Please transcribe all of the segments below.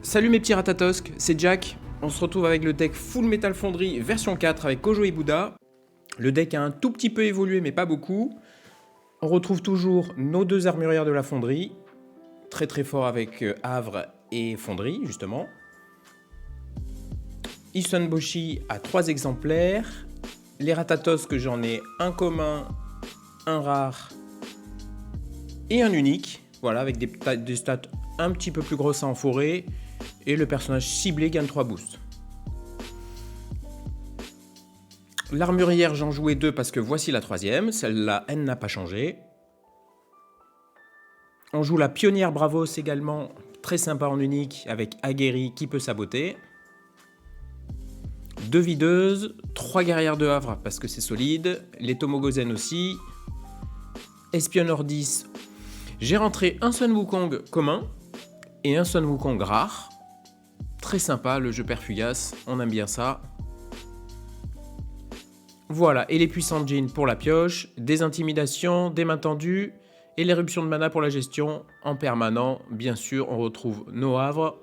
Salut mes petits ratatosques, c'est Jack. On se retrouve avec le deck Full Metal Foundry version 4 avec Kojo et Bouddha. Le deck a un tout petit peu évolué mais pas beaucoup. On retrouve toujours nos deux armurières de la fonderie. Très très fort avec Havre et Fonderie justement. Isonboshi a 3 exemplaires. Les ratatosques j'en ai un commun, un rare et un unique. Voilà, avec des stats un petit peu plus grosses en forêt. Et le personnage ciblé gagne 3 boosts. L'armurière, j'en jouais 2 parce que voici la troisième. Celle-là, elle n'a pas changé. On joue la pionnière Bravos également, très sympa en unique, avec Aguerri qui peut saboter. 2 videuses, 3 guerrières de Havre parce que c'est solide. Les Tomogozen aussi. Espionneur 10. J'ai rentré un Sun Wukong commun et un Sun Wukong rare. Très sympa, le jeu Perfugas, on aime bien ça. Voilà, et les puissantes jeans pour la pioche, des intimidations, des mains tendues, et l'éruption de mana pour la gestion en permanent. Bien sûr, on retrouve nos havres,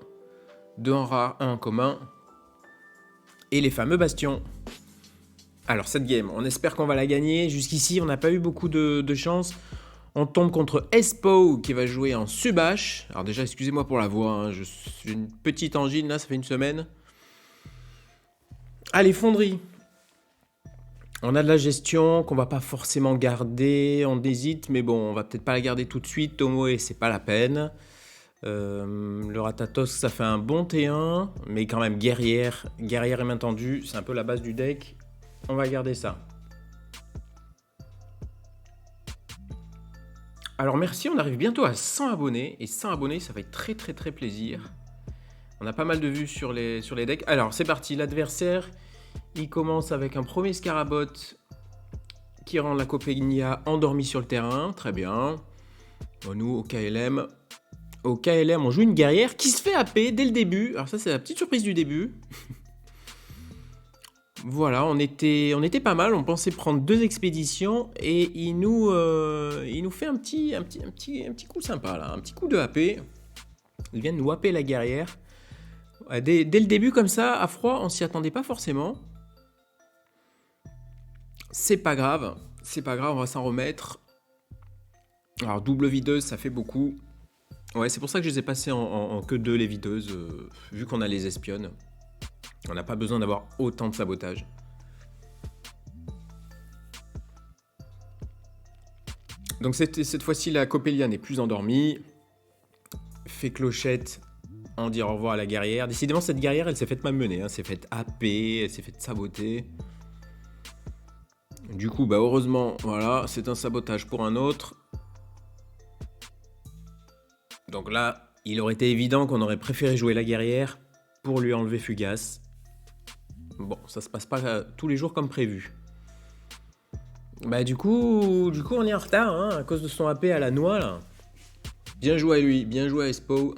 2 en rare, 1 en commun, et les fameux bastions. Alors cette game, on espère qu'on va la gagner. Jusqu'ici, on n'a pas eu beaucoup de chance. On tombe contre Espo qui va jouer en Subash. Alors déjà, excusez-moi pour la voix, hein, j'ai une petite angine là, ça fait une semaine. Allez, fonderie. On a de la gestion qu'on va pas forcément garder, on hésite, mais bon, on va peut-être pas la garder tout de suite. Tomoe, c'est pas la peine. Le Ratatos, ça fait un bon T1, mais quand même guerrière et main tendue, c'est un peu la base du deck. On va garder ça. Alors merci, on arrive bientôt à 100 abonnés, et 100 abonnés, ça va être très très très plaisir. On a pas mal de vues sur les decks. Alors c'est parti, l'adversaire, il commence avec un premier Scarabot qui rend la Copénia endormie sur le terrain, très bien. Bon, nous, au KLM, on joue une guerrière qui se fait AP dès le début. Alors ça, c'est la petite surprise du début. Voilà, on était pas mal, on pensait prendre 2 expéditions et il nous fait un petit coup sympa là, un petit coup de AP. Il vient de nous AP la guerrière. Dès le début comme ça, à froid, on s'y attendait pas forcément. C'est pas grave, on va s'en remettre. Alors double videuse, ça fait beaucoup. Ouais, c'est pour ça que je les ai passées en que 2 les videuses, vu qu'on a les espionnes. On n'a pas besoin d'avoir autant de sabotage. Donc cette fois-ci, la Copélia n'est plus endormie. Fait clochette en dire au revoir à la guerrière. Décidément, cette guerrière, elle s'est faite malmener. Elle s'est faite AP, elle s'est faite saboter. Du coup, bah heureusement, voilà, c'est un sabotage pour un autre. Donc là, il aurait été évident qu'on aurait préféré jouer la guerrière pour lui enlever Fugace. Bon, ça se passe pas tous les jours comme prévu. Bah du coup on est en retard hein, à cause de son AP à la noix là. Bien joué à lui, bien joué à Espo.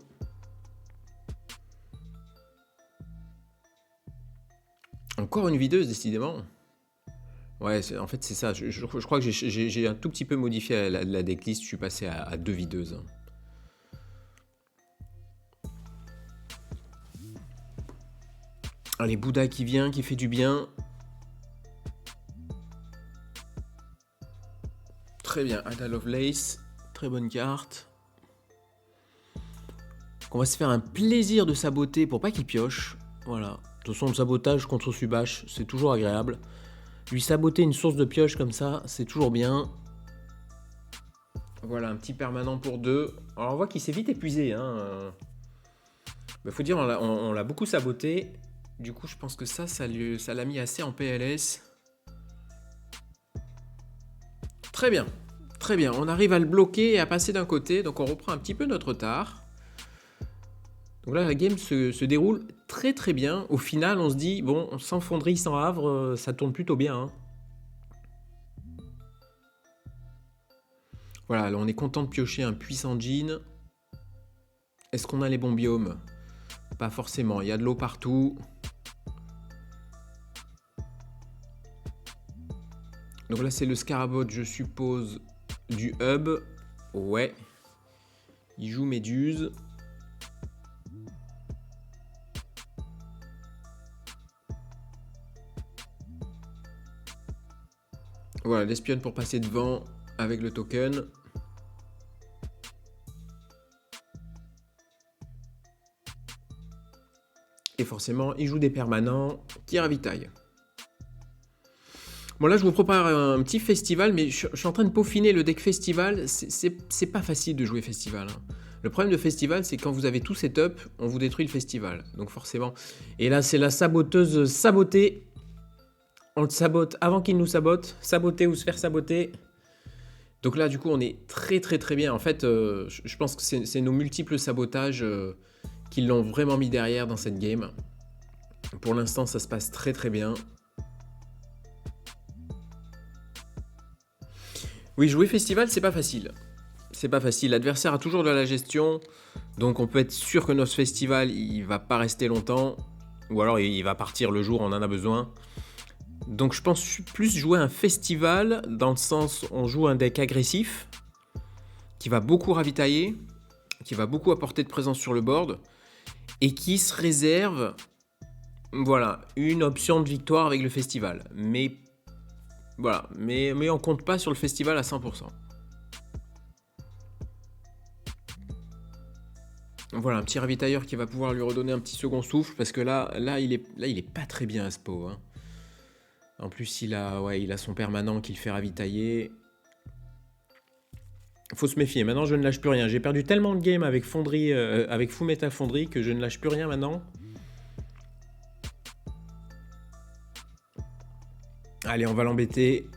Encore une videuse décidément. Ouais, en fait c'est ça, je crois que j'ai un tout petit peu modifié la decklist, je suis passé à 2 videuses. Allez, Bouddha qui vient, qui fait du bien. Très bien, Ada Lovelace, très bonne carte. On va se faire un plaisir de saboter pour pas qu'il pioche. Voilà. De toute façon, le sabotage contre Subash, c'est toujours agréable. Lui saboter une source de pioche comme ça, c'est toujours bien. Voilà, un petit permanent pour 2. Alors on voit qu'il s'est vite épuisé. Hein. Faut dire, on l'a beaucoup saboté. Du coup, je pense que ça l'a mis assez en PLS. Très bien. Très bien. On arrive à le bloquer et à passer d'un côté. Donc on reprend un petit peu notre retard. Donc là, la game se déroule très très bien. Au final, on se dit, bon, sans fonderie, sans havre, ça tourne plutôt bien. Hein. Voilà, là, on est content de piocher un puissant jean. Est-ce qu'on a les bons biomes? Pas forcément, il y a de l'eau partout. Donc là, c'est le Scarabot, je suppose, du hub. Ouais. Il joue Méduse. Voilà, l'espionne pour passer devant avec le token. Et forcément, il joue des permanents qui ravitaillent. Bon, là, je vous prépare un petit festival, mais je suis en train de peaufiner le deck festival. C'est pas facile de jouer festival. Hein. Le problème de festival, c'est quand vous avez tout setup, on vous détruit le festival. Donc forcément. Et là, c'est la saboteuse sabotée. On le sabote avant qu'il nous sabote. Saboter ou se faire saboter. Donc là, du coup, on est très très très bien. En fait, je pense que c'est nos multiples sabotages qui l'ont vraiment mis derrière dans cette game. Pour l'instant, ça se passe très très bien. Oui, jouer festival, c'est pas facile. C'est pas facile. L'adversaire a toujours de la gestion. Donc on peut être sûr que notre festival, il va pas rester longtemps. Ou alors il va partir le jour où on en a besoin. Donc je pense plus jouer un festival dans le sens on joue un deck agressif qui va beaucoup ravitailler, qui va beaucoup apporter de présence sur le board et qui se réserve voilà, une option de victoire avec le festival. Mais voilà, mais on compte pas sur le festival à 100%. Voilà, un petit ravitailleur qui va pouvoir lui redonner un petit second souffle parce que là il est pas très bien à ce pot. Hein. En plus, il a son permanent qui le fait ravitailler. Faut se méfier. Maintenant, je ne lâche plus rien. J'ai perdu tellement de games avec Fonderie, avec Full Metal Fonderie que je ne lâche plus rien maintenant. Allez, on va l'embêter.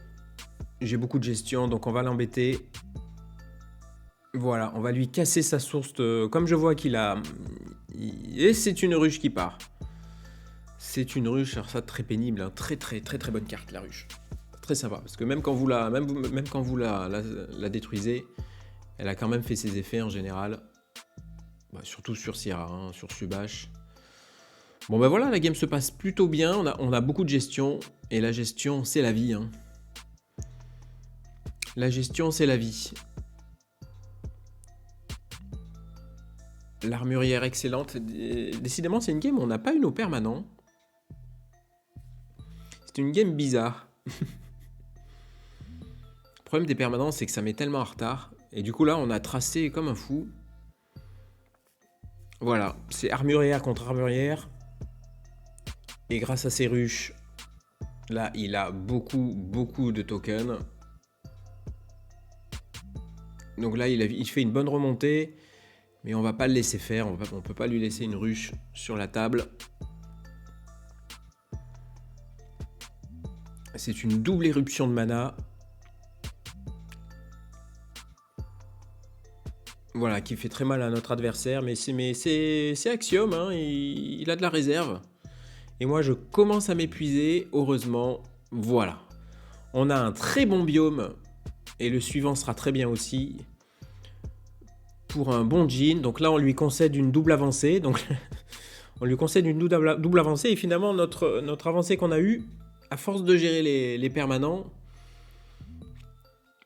J'ai beaucoup de gestion, donc on va l'embêter. Voilà, on va lui casser sa source de... Comme je vois qu'il a... Et c'est une ruche qui part. C'est une ruche, alors ça très pénible, hein. Très très très très bonne carte la ruche. Très sympa, parce que même quand vous la détruisez, elle a quand même fait ses effets en général. Bah, surtout sur Sierra, hein, sur Subash. Bon ben voilà, la game se passe plutôt bien, on a beaucoup de gestion, et la gestion c'est la vie. Hein. La gestion c'est la vie. L'armurière excellente. Décidément, c'est une game où on n'a pas eu nos permanents. C'est une game bizarre. Le problème des permanents, c'est que ça met tellement en retard. Et du coup, là, on a tracé comme un fou. Voilà, c'est armurière contre armurière. Et grâce à ces ruches, là, il a beaucoup de tokens. Donc là, il fait une bonne remontée. Mais on va pas le laisser faire, on peut pas lui laisser une ruche sur la table. C'est une double éruption de mana. Voilà, qui fait très mal à notre adversaire, mais c'est Axiom, hein, il a de la réserve. Et moi, je commence à m'épuiser, heureusement. Voilà. On a un très bon biome, et le suivant sera très bien aussi. Pour un bon jean, donc là, on lui concède une double avancée. Donc, on lui concède une double avancée, et finalement, notre avancée qu'on a eue, à force de gérer les permanents...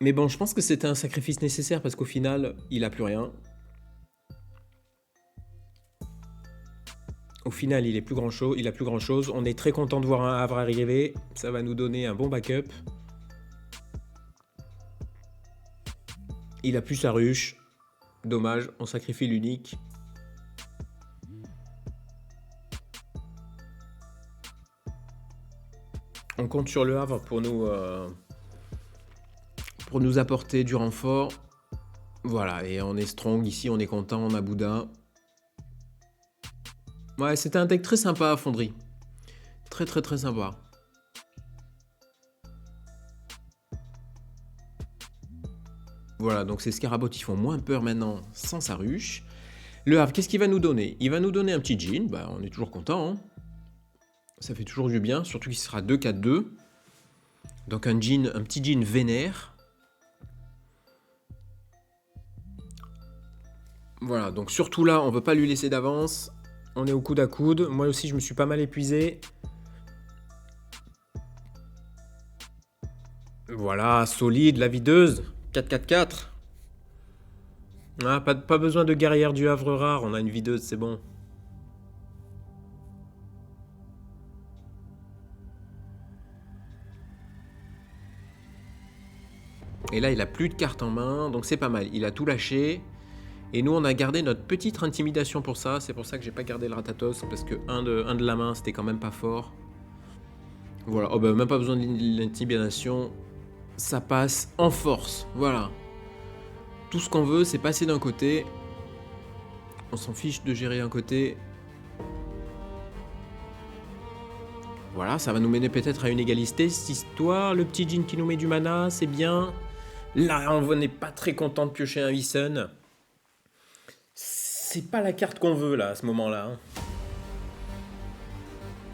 Mais bon, je pense que c'était un sacrifice nécessaire parce qu'au final, il a plus rien. Au final, il a plus grand chose. On est très content de voir un Havre arriver. Ça va nous donner un bon backup. Il a plus sa ruche. Dommage, on sacrifie l'unique. On compte sur le Havre pour nous apporter du renfort. Voilà, et on est strong ici, on est content, on a Bouddha. Ouais, c'était un deck très sympa à Fonderie. Très très très sympa. Voilà, donc ces Scarabot, ils font moins peur maintenant sans sa ruche. Le Havre, qu'est-ce qu'il va nous donner? Il va nous donner un petit jean, bah on est toujours content. Hein. Ça fait toujours du bien, surtout qu'il sera 2-4-2. Donc un petit jean vénère. Voilà, donc surtout là, on ne veut pas lui laisser d'avance. On est au coude à coude. Moi aussi, je me suis pas mal épuisé. Voilà, solide, la videuse. 4-4-4. Ah, pas besoin de guerrière du Havre rare, on a une videuse, c'est bon. Et là, il a plus de cartes en main, donc c'est pas mal. Il a tout lâché. Et nous, on a gardé notre petite intimidation pour ça. C'est pour ça que j'ai pas gardé le Ratatos, parce que un de la main, c'était quand même pas fort. Voilà, oh bah, même pas besoin de l'intimidation. Ça passe en force, voilà. Tout ce qu'on veut, c'est passer d'un côté. On s'en fiche de gérer un côté. Voilà, ça va nous mener peut-être à une égalité, cette histoire. Le petit Jin qui nous met du mana, c'est bien. Là, on n'est pas très content de piocher un Hysun. C'est pas la carte qu'on veut, là, à ce moment-là. Hein.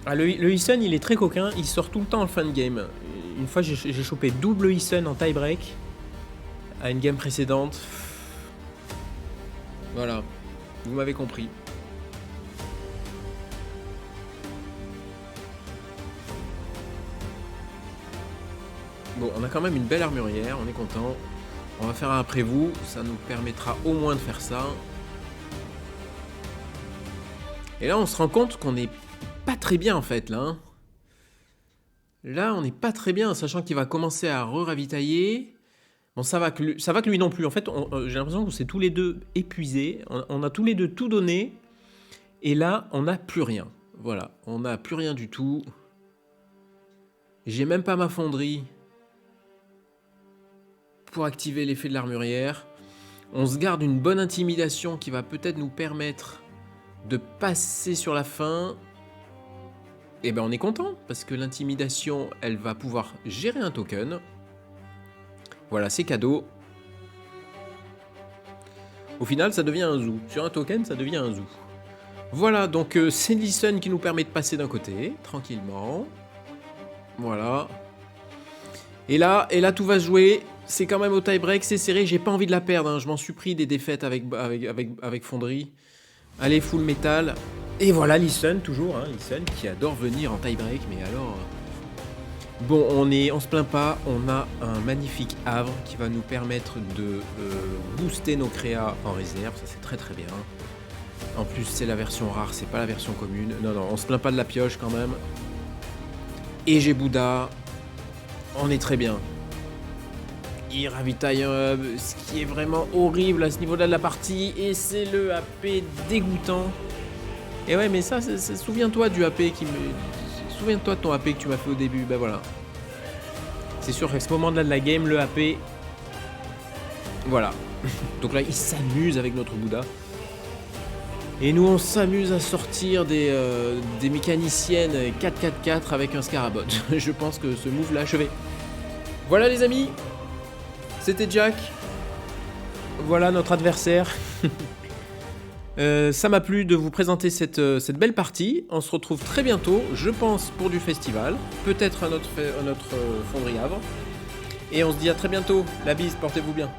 Ah, le Hysun, il est très coquin. Il sort tout le temps en fin de game. Une fois, j'ai chopé double Hysun en tie-break. À une game précédente. Voilà. Vous m'avez compris. Bon, on a quand même une belle armurière, on est content. On va faire un après vous, ça nous permettra au moins de faire ça. Et là, on se rend compte qu'on n'est pas très bien en fait, là. Hein. Là, on n'est pas très bien, sachant qu'il va commencer à re-ravitailler. Bon, ça va que lui non plus. En fait, j'ai l'impression qu'on s'est tous les deux épuisés. On a tous les deux tout donné. Et là, on n'a plus rien. Voilà, on n'a plus rien du tout. J'ai même pas ma fonderie pour activer l'effet de l'armurière. On se garde une bonne intimidation qui va peut-être nous permettre de passer sur la fin. Et ben on est content, parce que l'intimidation, elle va pouvoir gérer un token. Voilà, c'est cadeau. Au final, ça devient un zoo. Sur un token, ça devient un zoo. Voilà, donc c'est Hysun qui nous permet de passer d'un côté, tranquillement. Voilà. Et là, tout va se jouer. C'est quand même au tie-break, c'est serré. J'ai pas envie de la perdre. Hein. Je m'en suis pris des défaites avec Fonderie. Allez, full métal. Et voilà Hysun, toujours. Hein, Hysun qui adore venir en tie-break. Mais alors... Bon, on se plaint pas. On a un magnifique havre qui va nous permettre de booster nos créas en réserve. Ça, c'est très très bien. En plus, c'est la version rare, c'est pas la version commune. Non, on se plaint pas de la pioche quand même. Et j'ai Bouddha. On est très bien. Il ravitaille un hub, ce qui est vraiment horrible à ce niveau-là de la partie. Et c'est le AP dégoûtant. Et ouais, mais ça souviens-toi du AP qui me... Souviens-toi de ton AP que tu m'as fait au début. Ben voilà. C'est sûr qu'à ce moment-là de la game, le AP... Voilà. Donc là, il s'amuse avec notre Bouddha. Et nous, on s'amuse à sortir des mécaniciennes 4-4-4 avec un Scarabot. Je pense que ce move l'a achevé. Voilà les amis. C'était Jack. Voilà notre adversaire. Ça m'a plu de vous présenter cette belle partie. On se retrouve très bientôt, je pense, pour du festival. Peut-être un autre Fonderie Havre. Et on se dit à très bientôt. La bise, portez-vous bien.